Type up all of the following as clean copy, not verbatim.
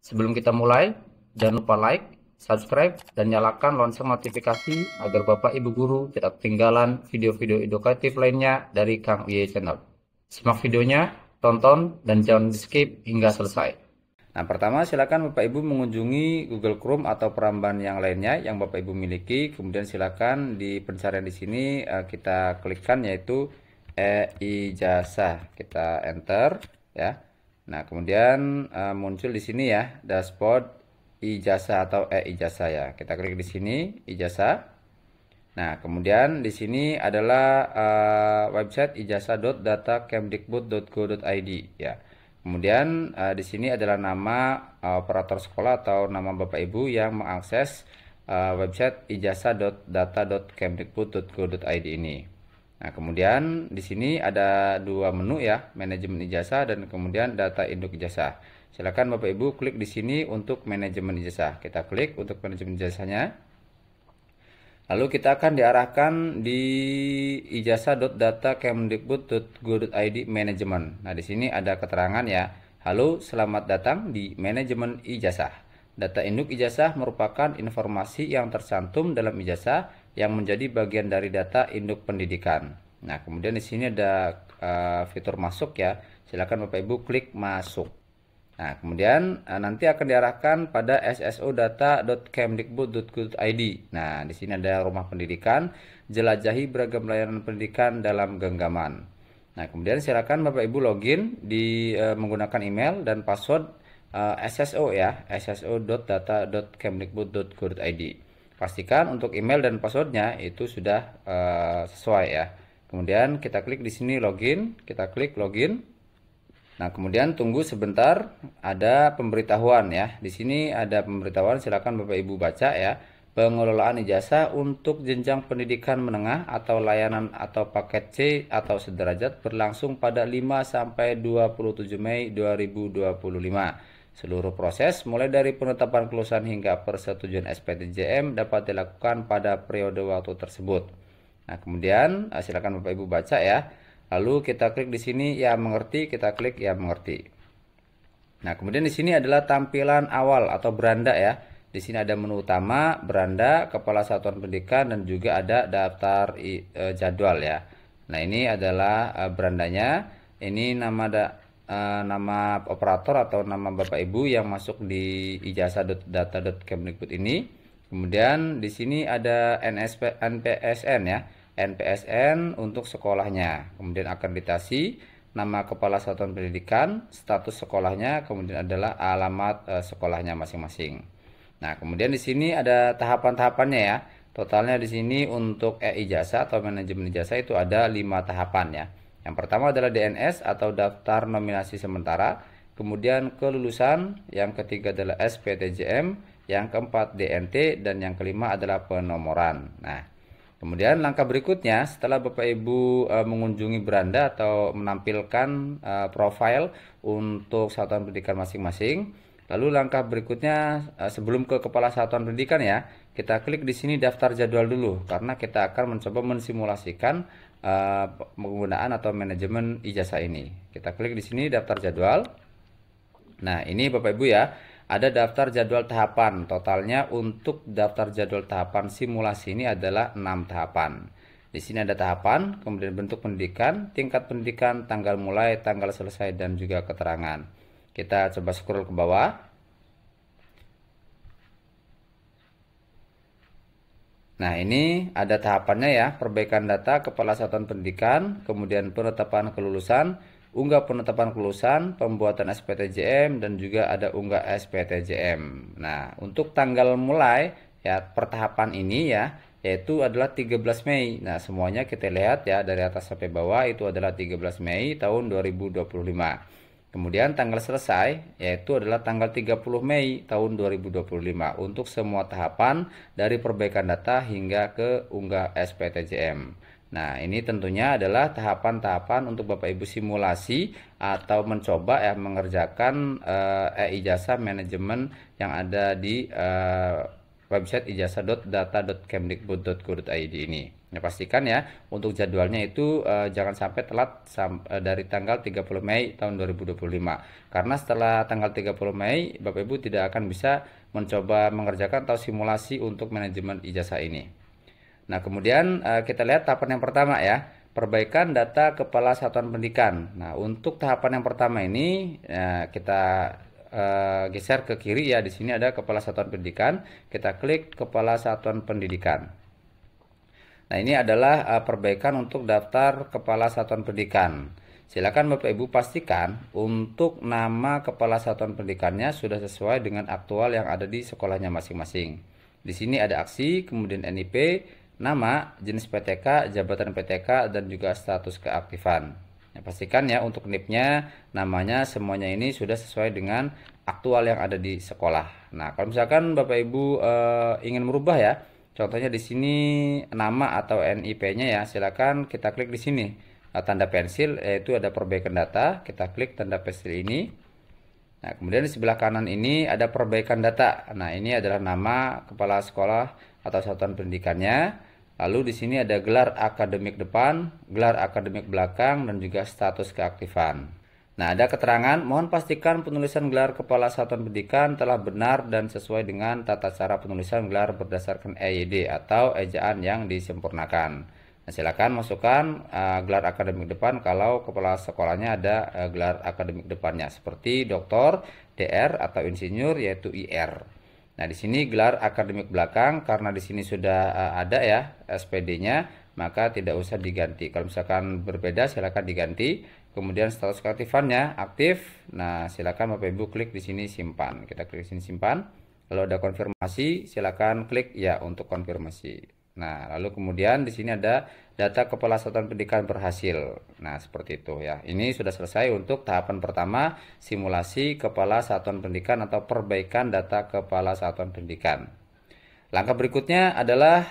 Sebelum kita mulai, jangan lupa like, subscribe, dan nyalakan lonceng notifikasi agar Bapak Ibu Guru tidak ketinggalan video-video edukatif lainnya dari Kang Uye Channel. Simak videonya, tonton, dan jangan di skip hingga selesai. Nah, pertama silakan Bapak Ibu mengunjungi Google Chrome atau peramban yang lainnya yang Bapak Ibu miliki. Kemudian silakan di pencarian di sini kita klikkan yaitu e-ijazah. Kita enter ya. Nah, kemudian muncul di sini ya dashboard ijazah atau e-ijazah ya. Kita klik di sini ijazah. Nah, kemudian di sini adalah website ijazah.datakemdikbud.go.id ya. Kemudian di sini adalah nama operator sekolah atau nama Bapak Ibu yang mengakses website ijazah.data.kemdikbud.go.id ini. Nah, kemudian di sini ada dua menu ya, manajemen ijazah dan kemudian data induk ijazah. Silakan Bapak Ibu klik di sini untuk manajemen ijazah. Kita klik untuk manajemen ijazahnya. Lalu kita akan diarahkan di ijazah.datakemdikbud.go.id manajemen. Nah, di sini ada keterangan ya. Halo, selamat datang di manajemen ijazah. Data induk ijazah merupakan informasi yang tercantum dalam ijazah yang menjadi bagian dari data induk pendidikan. Nah, kemudian di sini ada fitur masuk ya. Silakan Bapak Ibu klik masuk. Nah, kemudian nanti akan diarahkan pada sso.data.kemdikbud.go.id. Nah, di sini ada rumah pendidikan, jelajahi beragam layanan pendidikan dalam genggaman. Nah, kemudian silakan Bapak Ibu login di menggunakan email dan password SSO ya, sso.data.kemdikbud.go.id. Pastikan untuk email dan passwordnya itu sudah sesuai ya. Kemudian kita klik di sini login, kita klik login. Nah, kemudian tunggu sebentar, ada pemberitahuan ya. Di sini ada pemberitahuan, silakan Bapak Ibu baca ya. Pengelolaan ijazah untuk jenjang pendidikan menengah atau layanan atau paket C atau sederajat berlangsung pada 5 sampai 27 Mei 2025. Seluruh proses mulai dari penetapan kelulusan hingga persetujuan SPTJM dapat dilakukan pada periode waktu tersebut. Nah, kemudian silakan Bapak Ibu baca ya. Lalu kita klik di sini ya mengerti, kita klik ya mengerti. Nah, kemudian di sini adalah tampilan awal atau beranda ya. Di sini ada menu utama, beranda, kepala satuan pendidikan dan juga ada daftar jadwal ya. Nah, ini adalah berandanya. Ini nama operator atau nama Bapak Ibu yang masuk di ijazah.data.kemdikbud ini. Kemudian di sini ada NPSN ya. NPSN untuk sekolahnya, kemudian akreditasi, nama kepala satuan pendidikan, status sekolahnya, kemudian adalah alamat sekolahnya masing-masing. Nah, kemudian di sini ada tahapan-tahapannya ya. Totalnya di sini untuk e-ijazah atau manajemen ijazah itu ada 5 tahapan ya. Yang pertama adalah DNS atau daftar nominasi sementara, kemudian kelulusan, yang ketiga adalah SPTJM, yang keempat DNT, dan yang kelima adalah penomoran. Nah, kemudian langkah berikutnya setelah Bapak Ibu mengunjungi beranda atau menampilkan profil untuk satuan pendidikan masing-masing, lalu langkah berikutnya sebelum ke kepala satuan pendidikan ya, kita klik di sini daftar jadwal dulu karena kita akan mencoba mensimulasikan penggunaan atau manajemen ijazah ini. Kita klik di sini daftar jadwal. Nah, ini Bapak Ibu ya. Ada daftar jadwal tahapan. Totalnya untuk daftar jadwal tahapan simulasi ini adalah 6 tahapan. Di sini ada tahapan, kemudian bentuk pendidikan, tingkat pendidikan, tanggal mulai, tanggal selesai, dan juga keterangan. Kita coba scroll ke bawah. Nah, ini ada tahapannya ya, perbaikan data, kepala satuan pendidikan, kemudian penetapan kelulusan, unggah penetapan kelulusan, pembuatan SPTJM, dan juga ada unggah SPTJM. Nah, untuk tanggal mulai ya pertahapan ini ya, yaitu adalah 13 Mei. Nah, semuanya kita lihat ya dari atas sampai bawah itu adalah 13 Mei tahun 2025. Kemudian tanggal selesai yaitu adalah tanggal 30 Mei tahun 2025 untuk semua tahapan dari perbaikan data hingga ke unggah SPTJM. Nah, ini tentunya adalah tahapan-tahapan untuk Bapak Ibu simulasi atau mencoba ya mengerjakan e-ijazah manajemen yang ada di website ijazah.data.kemdikbud.go.id ini. Nah, pastikan ya untuk jadwalnya itu jangan sampai telat dari tanggal 30 Mei tahun 2025. Karena setelah tanggal 30 Mei Bapak Ibu tidak akan bisa mencoba mengerjakan atau simulasi untuk manajemen ijazah ini. Nah, kemudian kita lihat tahapan yang pertama ya, perbaikan data kepala satuan pendidikan. Nah, untuk tahapan yang pertama ini kita geser ke kiri ya. Di sini ada kepala satuan pendidikan. Kita klik kepala satuan pendidikan. Nah, ini adalah perbaikan untuk daftar kepala satuan pendidikan. Silakan Bapak Ibu pastikan untuk nama kepala satuan pendidikannya sudah sesuai dengan aktual yang ada di sekolahnya masing-masing. Di sini ada aksi, kemudian NIP, nama, jenis PTK, jabatan PTK, dan juga status keaktifan. Nah, pastikan ya untuk NIP-nya, namanya, semuanya ini sudah sesuai dengan aktual yang ada di sekolah. Nah, kalau misalkan Bapak Ibu ingin merubah ya, contohnya di sini nama atau NIP-nya ya, silakan kita klik di sini tanda pensil, yaitu ada perbaikan data. Kita klik tanda pensil ini. Nah, kemudian di sebelah kanan ini ada perbaikan data. Nah, ini adalah nama kepala sekolah atau satuan pendidikannya. Lalu di sini ada gelar akademik depan, gelar akademik belakang, dan juga status keaktifan. Nah, ada keterangan, mohon pastikan penulisan gelar kepala satuan pendidikan telah benar dan sesuai dengan tata cara penulisan gelar berdasarkan EYD atau ejaan yang disempurnakan. Nah, silakan masukkan gelar akademik depan kalau kepala sekolahnya ada gelar akademik depannya seperti doktor, DR atau insinyur yaitu IR. Nah, di sini gelar akademik belakang karena di sini sudah ada ya SPD-nya, maka tidak usah diganti. Kalau misalkan berbeda silakan diganti. Kemudian status keaktifannya aktif. Nah, silakan Bapak Ibu klik di sini simpan. Kita klik di sini simpan. Lalu ada konfirmasi, silakan klik ya untuk konfirmasi. Nah, lalu kemudian di sini ada data kepala satuan pendidikan berhasil. Nah, seperti itu ya. Ini sudah selesai untuk tahapan pertama, simulasi kepala satuan pendidikan atau perbaikan data kepala satuan pendidikan. Langkah berikutnya adalah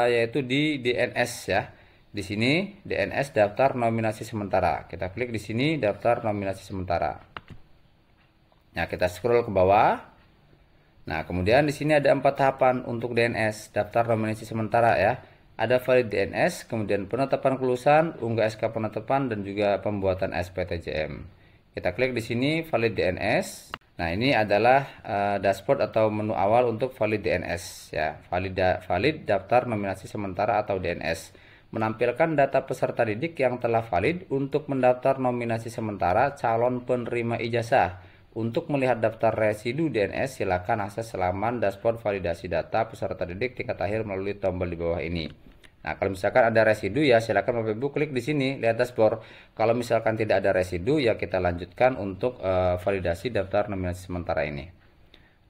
yaitu di DNS ya. Di sini DNS daftar nominasi sementara. Kita klik di sini daftar nominasi sementara. Nah, kita scroll ke bawah. Nah, kemudian di sini ada 4 tahapan untuk DNS, daftar nominasi sementara ya. Ada valid DNS, kemudian penetapan kelulusan, unggah SK penetapan, dan juga pembuatan SPTJM. Kita klik di sini valid DNS. Nah, ini adalah dashboard atau menu awal untuk valid DNS ya. Valid daftar nominasi sementara atau DNS. Menampilkan data peserta didik yang telah valid untuk mendaftar nominasi sementara calon penerima ijazah. Untuk melihat daftar residu DNS, silakan akses halaman dashboard validasi data peserta didik tingkat akhir melalui tombol di bawah ini. Nah, kalau misalkan ada residu ya silakan Bapak Ibu klik di sini lihat dashboard. Kalau misalkan tidak ada residu ya kita lanjutkan untuk validasi daftar nominasi sementara ini.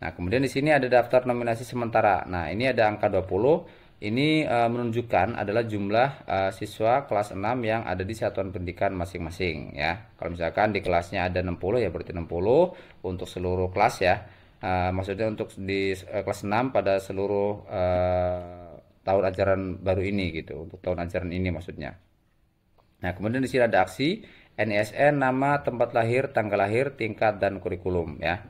Nah, kemudian di sini ada daftar nominasi sementara. Nah, ini ada angka 20. Ini menunjukkan adalah jumlah siswa kelas 6 yang ada di satuan pendidikan masing-masing ya. Kalau misalkan di kelasnya ada 60 ya berarti 60 untuk seluruh kelas ya. Maksudnya untuk di kelas 6 pada seluruh tahun ajaran baru ini gitu. Untuk tahun ajaran ini maksudnya. Nah, kemudian di sini ada aksi, NISN, nama, tempat lahir, tanggal lahir, tingkat, dan kurikulum ya.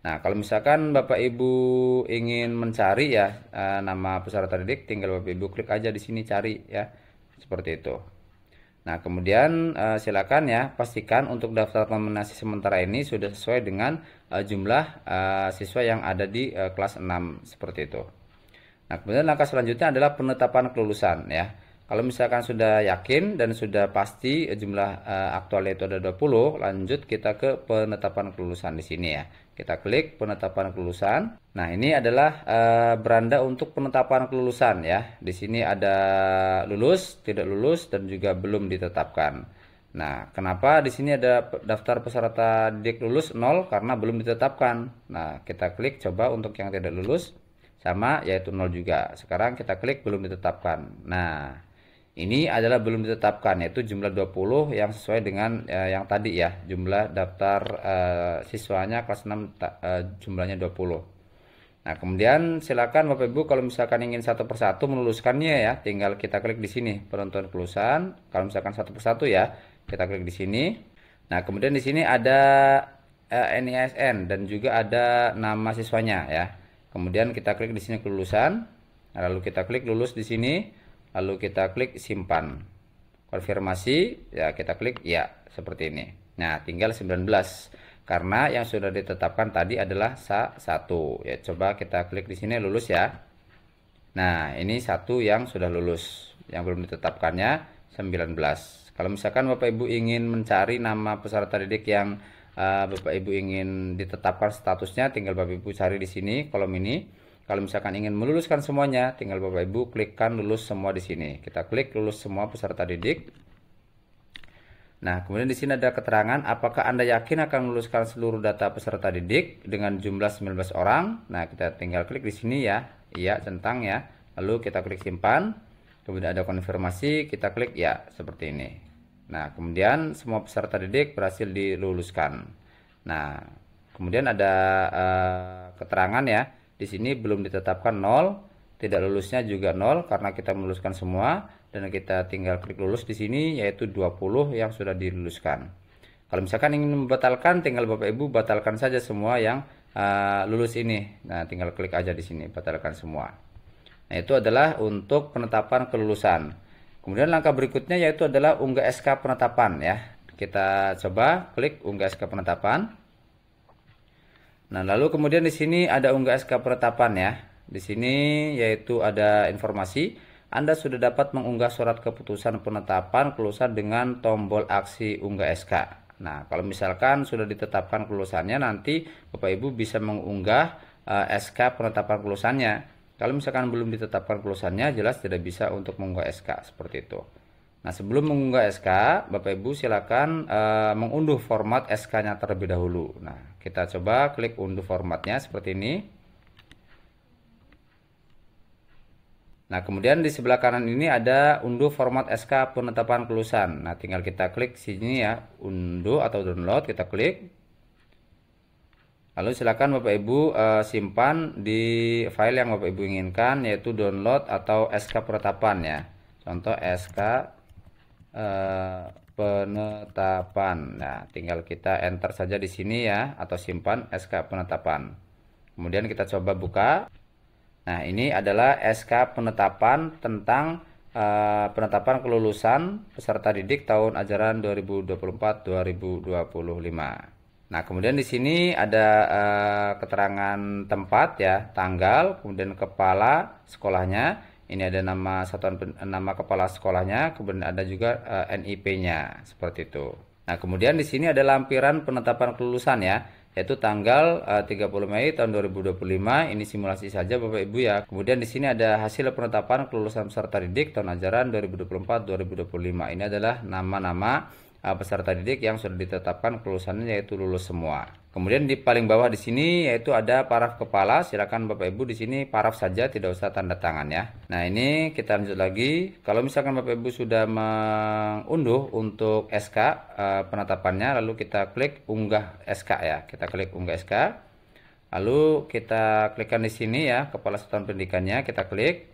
Nah, kalau misalkan Bapak Ibu ingin mencari ya nama peserta didik, tinggal Bapak Ibu klik aja di sini cari ya. Seperti itu. Nah, kemudian silakan ya pastikan untuk daftar nominasi sementara ini sudah sesuai dengan jumlah siswa yang ada di kelas 6 seperti itu. Nah, kemudian langkah selanjutnya adalah penetapan kelulusan ya. Kalau misalkan sudah yakin dan sudah pasti jumlah aktualnya itu ada 20, lanjut kita ke penetapan kelulusan di sini ya. Kita klik penetapan kelulusan. Nah, ini adalah beranda untuk penetapan kelulusan ya. Di sini ada lulus, tidak lulus, dan juga belum ditetapkan. Nah, kenapa di sini ada daftar peserta didik lulus 0? Karena belum ditetapkan. Nah, kita klik coba untuk yang tidak lulus sama yaitu 0 juga. Sekarang kita klik belum ditetapkan. Nah, ini adalah belum ditetapkan yaitu jumlah 20 yang sesuai dengan yang tadi ya. Jumlah daftar siswanya kelas 6 jumlahnya 20. Nah, kemudian silakan Bapak Ibu kalau misalkan ingin satu persatu meluluskannya ya, tinggal kita klik di sini penentuan kelulusan. Kalau misalkan satu persatu ya, kita klik di sini. Nah, kemudian di sini ada NISN dan juga ada nama siswanya ya. Kemudian kita klik di sini kelulusan, lalu kita klik lulus di sini, lalu kita klik simpan. Konfirmasi, ya kita klik ya, seperti ini. Nah, tinggal 19. Karena yang sudah ditetapkan tadi adalah S1. Ya, coba kita klik di sini lulus ya. Nah, ini 1 yang sudah lulus. Yang belum ditetapkannya 19. Kalau misalkan Bapak Ibu ingin mencari nama peserta didik yang Bapak Ibu ingin ditetapkan statusnya, tinggal Bapak Ibu cari di sini kolom ini. Kalau misalkan ingin meluluskan semuanya, tinggal Bapak Ibu klikkan lulus semua di sini. Kita klik lulus semua peserta didik. Nah, kemudian di sini ada keterangan apakah Anda yakin akan meluluskan seluruh data peserta didik dengan jumlah 19 orang. Nah, kita tinggal klik di sini ya. Iya, centang ya. Lalu kita klik simpan. Kemudian ada konfirmasi, kita klik ya, seperti ini. Nah, kemudian semua peserta didik berhasil diluluskan. Nah, kemudian ada keterangan ya. Di sini belum ditetapkan 0, tidak lulusnya juga 0 karena kita meluluskan semua. Dan kita tinggal klik lulus di sini, yaitu 20 yang sudah diluluskan. Kalau misalkan ingin membatalkan, tinggal Bapak Ibu batalkan saja semua yang lulus ini. Nah, tinggal klik aja di sini, batalkan semua. Nah, itu adalah untuk penetapan kelulusan. Kemudian langkah berikutnya yaitu adalah unggah SK penetapan ya. Kita coba klik unggah SK penetapan. Nah, lalu kemudian di sini ada unggah SK penetapan ya. Di sini yaitu ada informasi Anda sudah dapat mengunggah surat keputusan penetapan kelulusan dengan tombol aksi unggah SK. Nah, kalau misalkan sudah ditetapkan kelulusannya, nanti Bapak Ibu bisa mengunggah SK penetapan kelulusannya. Kalau misalkan belum ditetapkan kelulusannya, jelas tidak bisa untuk mengunggah SK seperti itu. Nah, sebelum mengunggah SK, Bapak Ibu silakan mengunduh format SK-nya terlebih dahulu. Nah, kita coba klik unduh formatnya seperti ini. Nah, kemudian di sebelah kanan ini ada unduh format SK penetapan kelulusan. Nah, tinggal kita klik sini ya, unduh atau download, kita klik. Lalu silakan Bapak Ibu simpan di file yang Bapak Ibu inginkan, yaitu download atau SK penetapan ya. Contoh SK penetapan. Nah, tinggal kita enter saja di sini ya, atau simpan SK penetapan. Kemudian kita coba buka. Nah, ini adalah SK penetapan tentang penetapan kelulusan peserta didik tahun ajaran 2024-2025. Nah, kemudian di sini ada keterangan tempat ya, tanggal, kemudian kepala sekolahnya. Ini ada nama nama kepala sekolahnya, kemudian ada juga NIP-nya seperti itu. Nah, kemudian di sini ada lampiran penetapan kelulusan ya, yaitu tanggal 30 Mei tahun 2025. Ini simulasi saja Bapak Ibu ya. Kemudian di sini ada hasil penetapan kelulusan peserta didik tahun ajaran 2024-2025. Ini adalah nama-nama peserta didik yang sudah ditetapkan kelulusannya, yaitu lulus semua. Kemudian di paling bawah di sini yaitu ada paraf kepala. Silakan Bapak Ibu di sini paraf saja, tidak usah tanda tangan ya. Nah, ini kita lanjut lagi. Kalau misalkan Bapak Ibu sudah mengunduh untuk SK penetapannya, lalu kita klik unggah SK ya. Kita klik unggah SK. Lalu kita klikkan di sini ya, kepala satuan pendidikannya, kita klik.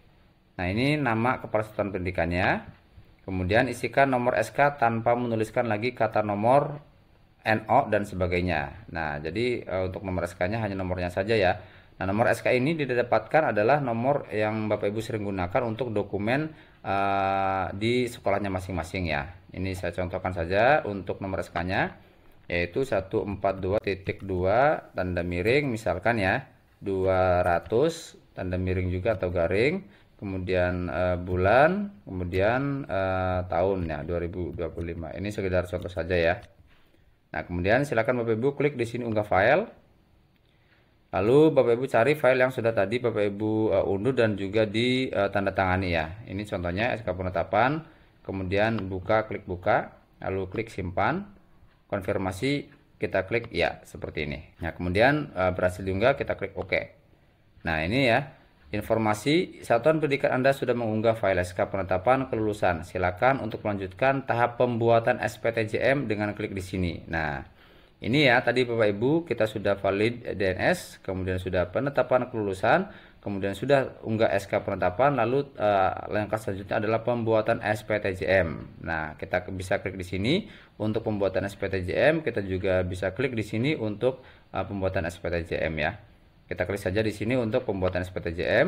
Nah, ini nama kepala satuan pendidikannya. Kemudian isikan nomor SK tanpa menuliskan lagi kata nomor, NO dan sebagainya. Nah, jadi untuk nomor SK-nya hanya nomornya saja ya. Nah, nomor SK ini didapatkan adalah nomor yang Bapak Ibu sering gunakan untuk dokumen di sekolahnya masing-masing ya. Ini saya contohkan saja untuk nomor SK-nya, yaitu 142.2 tanda miring misalkan ya, 200 tanda miring juga atau garing, kemudian bulan, kemudian tahun ya 2025. Ini sekedar contoh saja ya. Nah, kemudian silakan Bapak Ibu klik di sini unggah file. Lalu Bapak Ibu cari file yang sudah tadi Bapak Ibu unduh dan juga di tanda tangani ya. Ini contohnya SK penetapan. Kemudian buka, klik buka, lalu klik simpan. Konfirmasi, kita klik ya, seperti ini. Nah, kemudian berhasil diunggah, kita klik OK. Nah, ini ya informasi satuan pendidikan Anda sudah mengunggah file SK penetapan kelulusan. Silakan untuk melanjutkan tahap pembuatan SPTJM dengan klik di sini. Nah, ini ya tadi Bapak Ibu kita sudah valid DNS, kemudian sudah penetapan kelulusan, kemudian sudah unggah SK penetapan, lalu langkah selanjutnya adalah pembuatan SPTJM. Nah, kita bisa klik di sini untuk pembuatan SPTJM, kita juga bisa klik di sini untuk pembuatan SPTJM ya. Kita klik saja di sini untuk pembuatan SPTJM.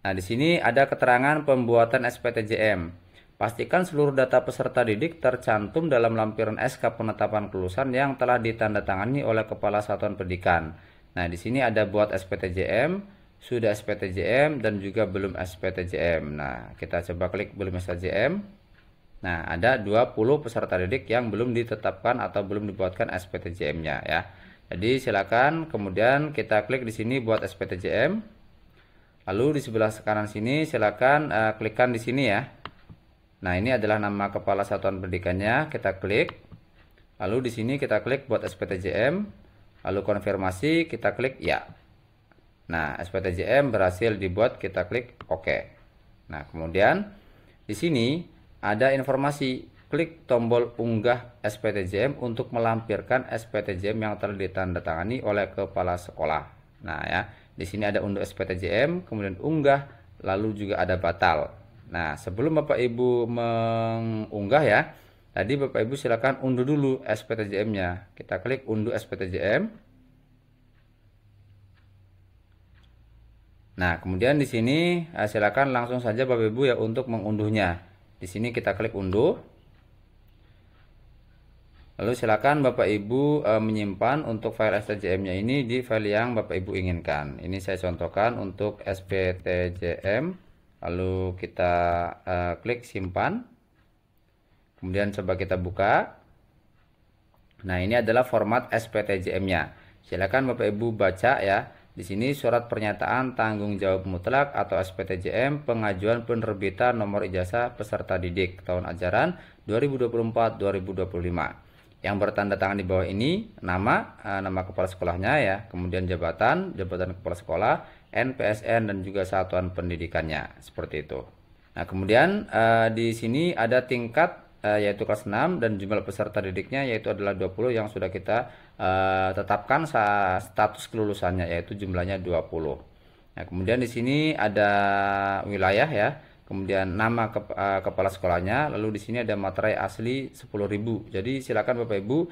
Nah, di sini ada keterangan pembuatan SPTJM. Pastikan seluruh data peserta didik tercantum dalam lampiran SK penetapan kelulusan yang telah ditandatangani oleh Kepala Satuan Pendidikan. Nah, di sini ada buat SPTJM, sudah SPTJM, dan juga belum SPTJM. Nah, kita coba klik belum SPTJM. Nah, ada 20 peserta didik yang belum ditetapkan atau belum dibuatkan SPTJM-nya ya. Jadi silakan kemudian kita klik di sini buat SPTJM. Lalu di sebelah kanan sini silakan klikkan di sini ya. Nah, ini adalah nama kepala satuan pendidikannya, kita klik. Lalu di sini kita klik buat SPTJM. Lalu konfirmasi, kita klik ya. Nah, SPTJM berhasil dibuat, kita klik OK. Nah, kemudian di sini ada informasi. Klik tombol unggah SPTJM untuk melampirkan SPTJM yang telah ditandatangani oleh kepala sekolah. Nah ya, di sini ada unduh SPTJM, kemudian unggah, lalu juga ada batal. Nah, sebelum Bapak Ibu mengunggah ya, tadi Bapak Ibu silakan unduh dulu SPTJM-nya. Kita klik unduh SPTJM. Nah, kemudian di sini silakan langsung saja Bapak Ibu ya untuk mengunduhnya. Di sini kita klik unduh. Lalu silakan Bapak Ibu menyimpan untuk file SPTJM-nya ini di file yang Bapak Ibu inginkan. Ini saya contohkan untuk SPTJM. Lalu kita klik simpan. Kemudian coba kita buka. Nah, ini adalah format SPTJM-nya. Silakan Bapak Ibu baca ya. Di sini surat pernyataan tanggung jawab mutlak atau SPTJM pengajuan penerbitan nomor ijazah peserta didik tahun ajaran 2024-2025. Yang bertanda tangan di bawah ini nama kepala sekolahnya ya, kemudian jabatan kepala sekolah, NPSN, dan juga satuan pendidikannya, seperti itu. Nah, kemudian di sini ada tingkat yaitu kelas 6 dan jumlah peserta didiknya yaitu adalah 20 yang sudah kita tetapkan status kelulusannya yaitu jumlahnya 20. Nah, kemudian di sini ada wilayah ya. Kemudian nama kepala sekolahnya, lalu di sini ada materai asli 10.000. Jadi silakan Bapak Ibu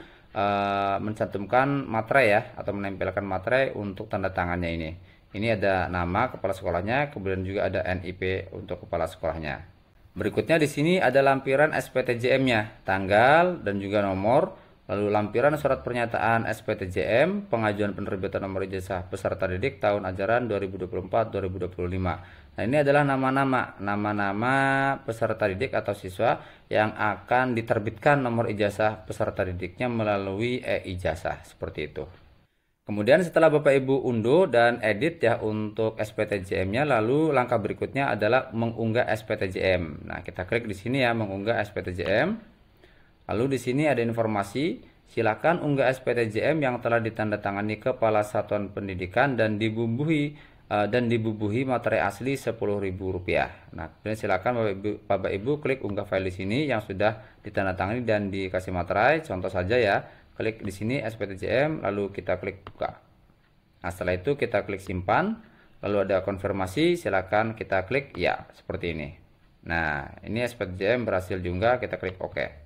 mencantumkan materai ya atau menempelkan materai untuk tanda tangannya ini. Ini ada nama kepala sekolahnya, kemudian juga ada NIP untuk kepala sekolahnya. Berikutnya di sini ada lampiran SPTJM-nya, tanggal dan juga nomor, lalu lampiran surat pernyataan SPTJM, pengajuan penerbitan nomor ijazah peserta didik tahun ajaran 2024-2025. Nah, ini adalah nama-nama peserta didik atau siswa yang akan diterbitkan nomor ijazah peserta didiknya melalui e-ijazah, seperti itu. Kemudian setelah Bapak Ibu unduh dan edit ya untuk SPTJM-nya, lalu langkah berikutnya adalah mengunggah SPTJM. Nah, kita klik di sini ya, mengunggah SPTJM. Lalu di sini ada informasi, silakan unggah SPTJM yang telah ditandatangani Kepala Satuan Pendidikan dan dibubuhi materi asli Rp10.000. Nah, kemudian silakan Bapak Ibu klik unggah file di sini yang sudah ditandatangani dan dikasih materai. Contoh saja ya, klik di sini SPTJM, lalu kita klik buka. Nah, setelah itu kita klik simpan, lalu ada konfirmasi, silakan kita klik ya, seperti ini. Nah, ini SPTJM berhasil juga, kita klik OK.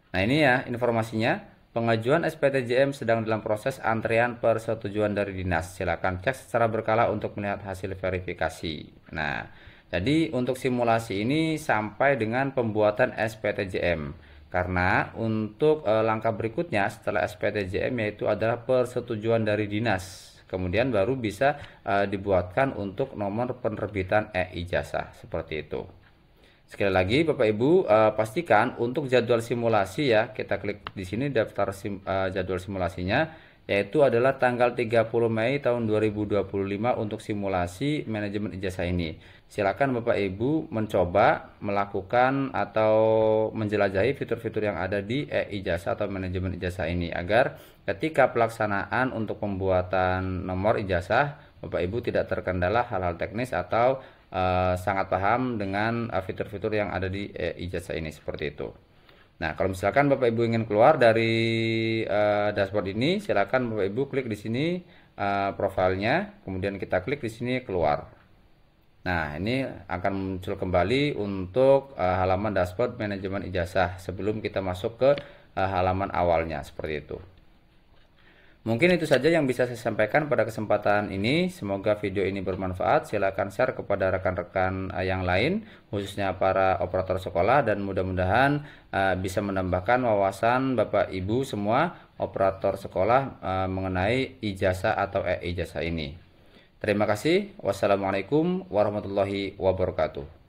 Nah, ini ya informasinya. Pengajuan SPTJM sedang dalam proses antrian persetujuan dari dinas. Silakan cek secara berkala untuk melihat hasil verifikasi. Nah, jadi untuk simulasi ini sampai dengan pembuatan SPTJM. Karena untuk langkah berikutnya setelah SPTJM yaitu adalah persetujuan dari dinas. Kemudian baru bisa dibuatkan untuk nomor penerbitan e-ijazah, seperti itu. Sekali lagi Bapak Ibu pastikan untuk jadwal simulasi ya, kita klik di sini daftar jadwal simulasinya yaitu adalah tanggal 30 Mei tahun 2025 untuk simulasi manajemen ijazah ini. Silakan Bapak Ibu mencoba melakukan atau menjelajahi fitur-fitur yang ada di e-ijazah atau manajemen ijazah ini agar ketika pelaksanaan untuk pembuatan nomor ijazah Bapak Ibu tidak terkendala hal-hal teknis atau sangat paham dengan fitur-fitur yang ada di ijazah ini, seperti itu. Nah, kalau misalkan Bapak Ibu ingin keluar dari dashboard ini, silakan Bapak Ibu klik di sini profilnya, kemudian kita klik di sini keluar. Nah, ini akan muncul kembali untuk halaman dashboard manajemen ijazah sebelum kita masuk ke halaman awalnya, seperti itu. Mungkin itu saja yang bisa saya sampaikan pada kesempatan ini. Semoga video ini bermanfaat. Silakan share kepada rekan-rekan yang lain, khususnya para operator sekolah, dan mudah-mudahan bisa menambahkan wawasan Bapak Ibu semua operator sekolah mengenai ijazah atau e-ijazah ini. Terima kasih. Wassalamualaikum warahmatullahi wabarakatuh.